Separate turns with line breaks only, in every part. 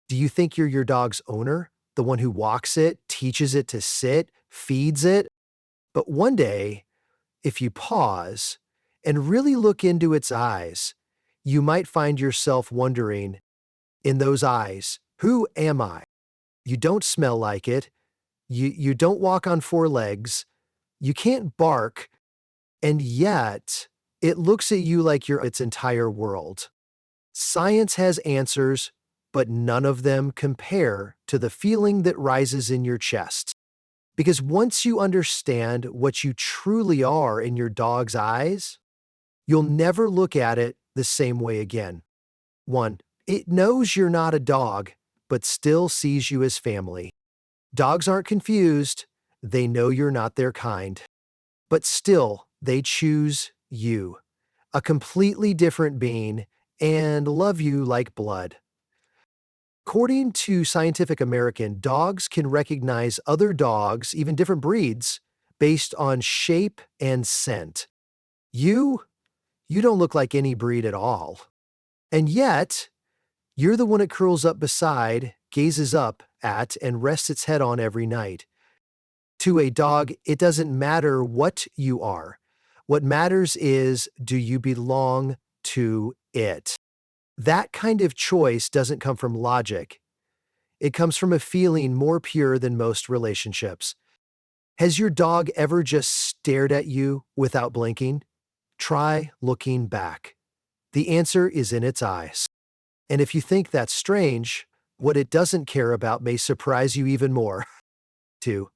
Do you think you're your dog's owner? The one who walks it, teaches it to sit, feeds it? But one day, if you pause and really look into its eyes, you might find yourself wondering, in those eyes, who am I? You don't smell like it. You don't walk on four legs. You can't bark. And yet, it looks at you like you're its entire world. Science has answers, but none of them compare to the feeling that rises in your chest. Because once you understand what you truly are in your dog's eyes, you'll never look at it the same way again. 1. It knows you're not a dog, but still sees you as family. Dogs aren't confused. They know you're not their kind. But still, they choose you, a completely different being, and love you like blood. According to Scientific American, dogs can recognize other dogs, even different breeds, based on shape and scent. You, you don't look like any breed at all. And yet, you're the one it curls up beside, gazes up at, and rests its head on every night. To a dog, it doesn't matter what you are. What matters is, do you belong to it? That kind of choice doesn't come from logic. It comes from a feeling more pure than most relationships. Has your dog ever just stared at you without blinking? Try looking back. The answer is in its eyes. And if you think that's strange, what it doesn't care about may surprise you even more. 2.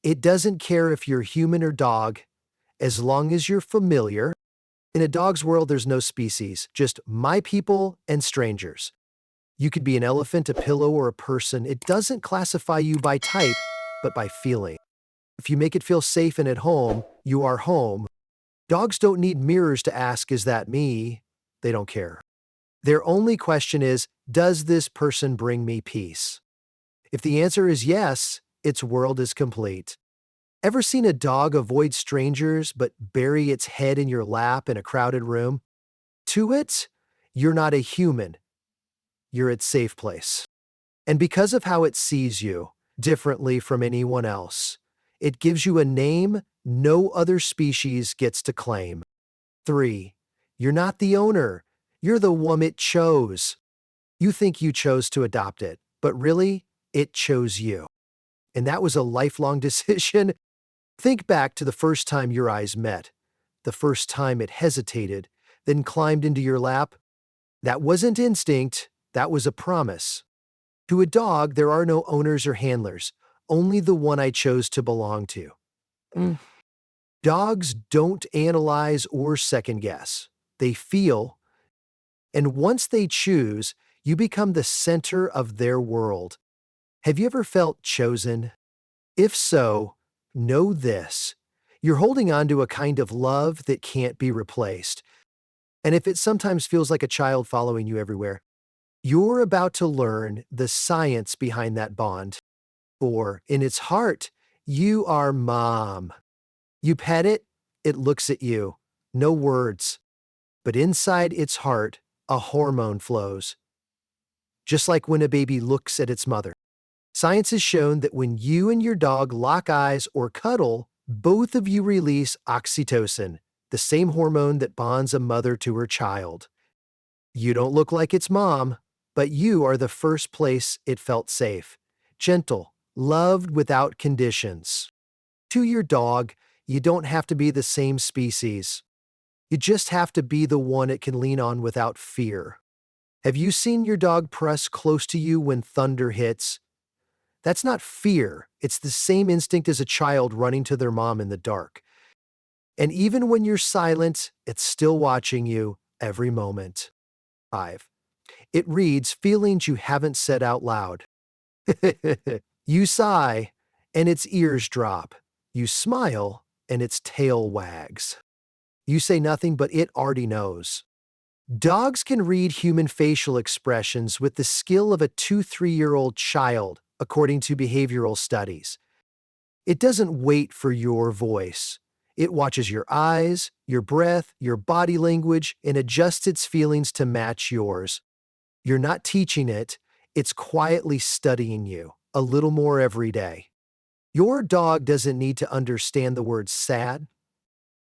It doesn't care if you're human or dog, as long as you're familiar. In a dog's world, there's no species, just my people and strangers. You could be an elephant, a pillow, or a person. It doesn't classify you by type, but by feeling. If you make it feel safe and at home, you are home. Dogs don't need mirrors to ask, is that me? They don't care. Their only question is, does this person bring me peace? If the answer is yes, its world is complete. Ever seen a dog avoid strangers but bury its head in your lap in a crowded room? To it, you're not a human. You're its safe place. And because of how it sees you, differently from anyone else, it gives you a name no other species gets to claim. 3. You're not the owner. You're the one it chose. You think you chose to adopt it, but really, it chose you. And that was a lifelong decision. Think back to the first time your eyes met, the first time it hesitated, then climbed into your lap. That wasn't instinct, that was a promise. To a dog, there are no owners or handlers, only the one I chose to belong to. Mm. Dogs don't analyze or second guess. They feel, and once they choose, you become the center of their world. Have you ever felt chosen? If so, know this. You're holding on to a kind of love that can't be replaced. And if it sometimes feels like a child following you everywhere, you're about to learn the science behind that bond. For in its heart, you are mom. You pet it, it looks at you. No words. But inside its heart, a hormone flows. Just like when a baby looks at its mother. Science has shown that when you and your dog lock eyes or cuddle, both of you release oxytocin, the same hormone that bonds a mother to her child. You don't look like its mom, but you are the first place it felt safe, gentle, loved without conditions. To your dog, you don't have to be the same species. You just have to be the one it can lean on without fear. Have you seen your dog press close to you when thunder hits? That's not fear. It's the same instinct as a child running to their mom in the dark. And even when you're silent, it's still watching you every moment. 5. It reads feelings you haven't said out loud. You sigh, and its ears drop. You smile, and its tail wags. You say nothing, but it already knows. Dogs can read human facial expressions with the skill of a 2-3-year-old child, according to behavioral studies. It doesn't wait for your voice. It watches your eyes, your breath, your body language, and adjusts its feelings to match yours. You're not teaching it, It's quietly studying you a little more every day. Your dog doesn't need to understand the word sad.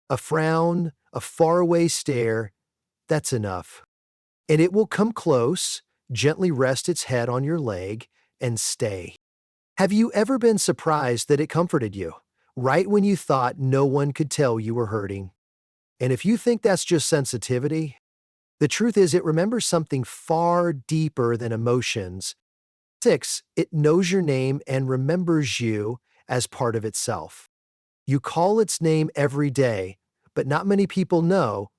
A frown, a faraway stare, that's enough. And it will come close, gently rest its head on your leg, and stay. Have you ever been surprised that it comforted you, right when you thought no one could tell you were hurting? And if you think that's just sensitivity, the truth is it remembers something far deeper than emotions. 6, it knows your name and remembers you as part of itself. You call its name every day, but not many people know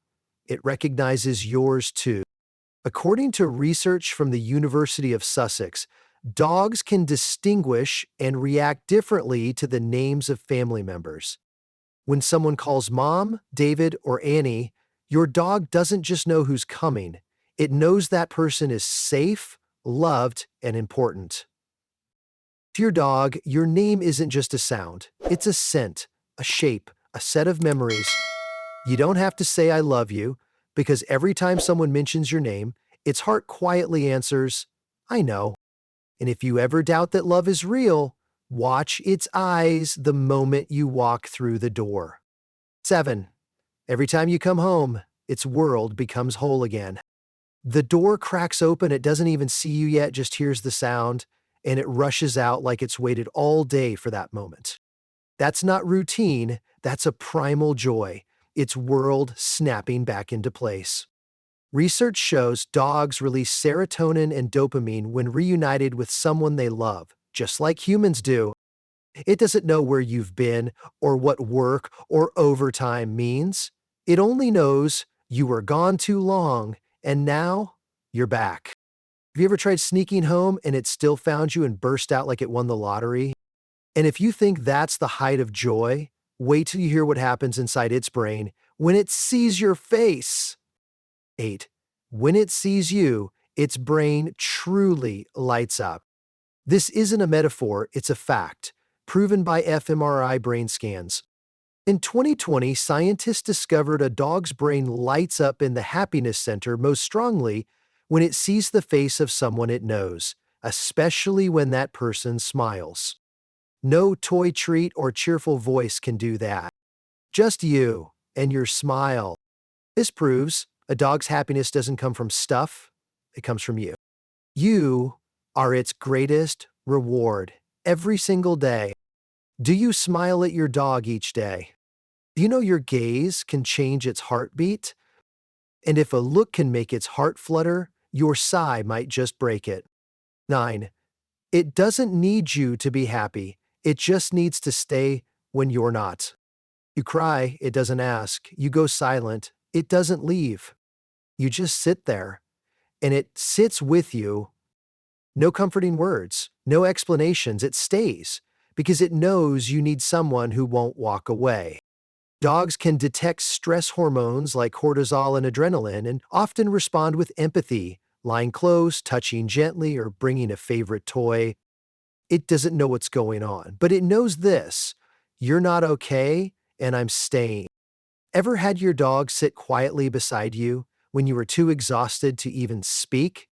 it recognizes yours too. According to research from the University of Sussex, dogs can distinguish and react differently to the names of family members. When someone calls Mom, David, or Annie, your dog doesn't just know who's coming, it knows that person is safe, loved, and important. To your dog, your name isn't just a sound, it's a scent, a shape, a set of memories. You don't have to say I love you, because every time someone mentions your name, its heart quietly answers, I know. And if you ever doubt that love is real, watch its eyes the moment you walk through the door. 7. Every time you come home, its world becomes whole again. The door cracks open, it doesn't even see you yet, just hears the sound, and it rushes out like it's waited all day for that moment. That's not routine, that's a primal joy, its world snapping back into place. Research shows dogs release serotonin and dopamine when reunited with someone they love, just like humans do. It doesn't know where you've been or what work or overtime means. It only knows you were gone too long and now you're back. Have you ever tried sneaking home and it still found you and burst out like it won the lottery? And if you think that's the height of joy, wait till you hear what happens inside its brain when it sees your face. 8. When it sees you, its brain truly lights up. This isn't a metaphor, it's a fact, proven by fMRI brain scans. In 2020, scientists discovered a dog's brain lights up in the happiness center most strongly when it sees the face of someone it knows, especially when that person smiles. No toy treat or cheerful voice can do that. Just you and your smile. This proves a dog's happiness doesn't come from stuff, it comes from you. You are its greatest reward every single day. Do you smile at your dog each day? Do you know your gaze can change its heartbeat? And if a look can make its heart flutter, your sigh might just break it. 9. It doesn't need you to be happy. It just needs to stay when you're not. You cry, it doesn't ask. You go silent, it doesn't leave. You just sit there, and it sits with you. No comforting words, no explanations, it stays, because it knows you need someone who won't walk away. Dogs can detect stress hormones like cortisol and adrenaline and often respond with empathy, lying close, touching gently, or bringing a favorite toy. It doesn't know what's going on, but it knows this: you're not okay, and I'm staying. Ever had your dog sit quietly beside you when you were too exhausted to even speak?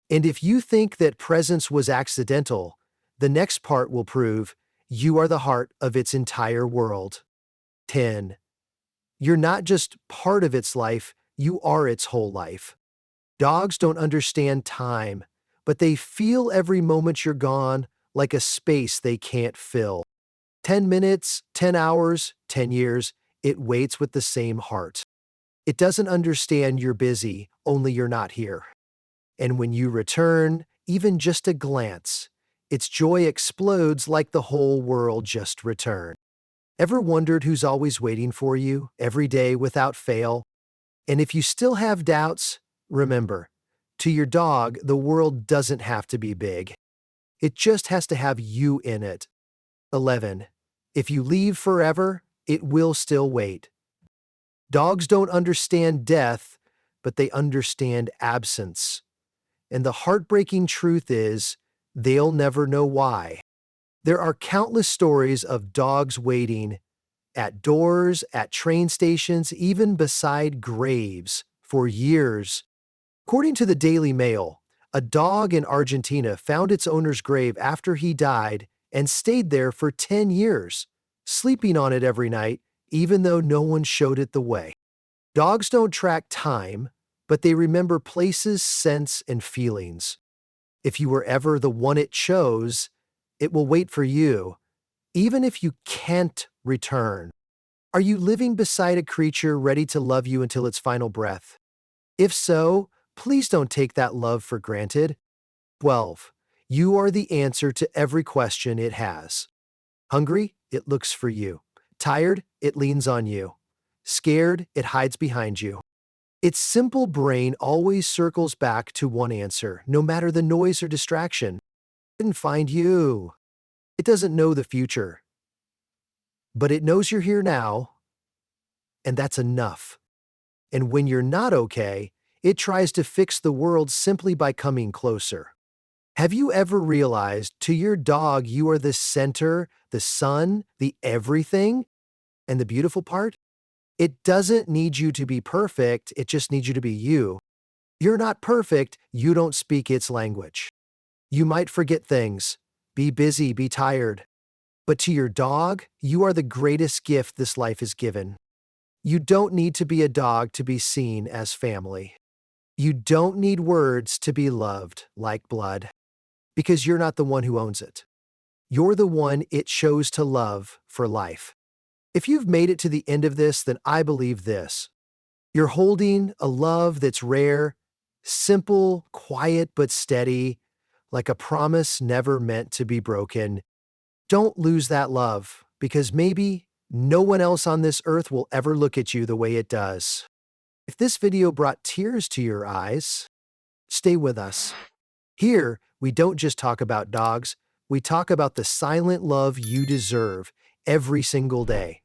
And if you think that presence was accidental, the next part will prove you are the heart of its entire world. 10. You're not just part of its life, you are its whole life. Dogs don't understand time, but they feel every moment you're gone like a space they can't fill. 10 minutes, 10 hours, 10 years, it waits with the same heart. It doesn't understand you're busy, only you're not here. And when you return, even just a glance, its joy explodes like the whole world just returned. Ever wondered who's always waiting for you, every day without fail? And if you still have doubts, remember, to your dog, the world doesn't have to be big. It just has to have you in it. 11. If you leave forever, it will still wait. Dogs don't understand death, but they understand absence. And the heartbreaking truth is, they'll never know why. There are countless stories of dogs waiting at doors, at train stations, even beside graves for years. According to the Daily Mail, A dog in Argentina found its owner's grave after he died and stayed there for 10 years, sleeping on it every night, even though no one showed it the way. Dogs don't track time, but they remember places, scents, and feelings. If you were ever the one it chose, it will wait for you, even if you can't return. Are you living beside a creature ready to love you until its final breath? If so, please don't take that love for granted. 12. You are the answer to every question it has. Hungry? It looks for you. Tired? It leans on you. Scared? It hides behind you. Its simple brain always circles back to one answer, no matter the noise or distraction. It didn't find you. It doesn't know the future, but it knows you're here now, and that's enough. And when you're not okay, it tries to fix the world simply by coming closer. Have you ever realized to your dog you are the center, the sun, the everything? And the beautiful part? It doesn't need you to be perfect, it just needs you to be you. You're not perfect, you don't speak its language. You might forget things, be busy, be tired. But to your dog, you are the greatest gift this life has given. You don't need to be a dog to be seen as family. You don't need words to be loved like blood, because you're not the one who owns it. You're the one it chose to love for life. If you've made it to the end of this, then I believe this. You're holding a love that's rare, simple, quiet, but steady, like a promise never meant to be broken. Don't lose that love, because maybe no one else on this earth will ever look at you the way it does. If this video brought tears to your eyes, stay with us. Here, we don't just talk about dogs, we talk about the silent love you deserve every single day.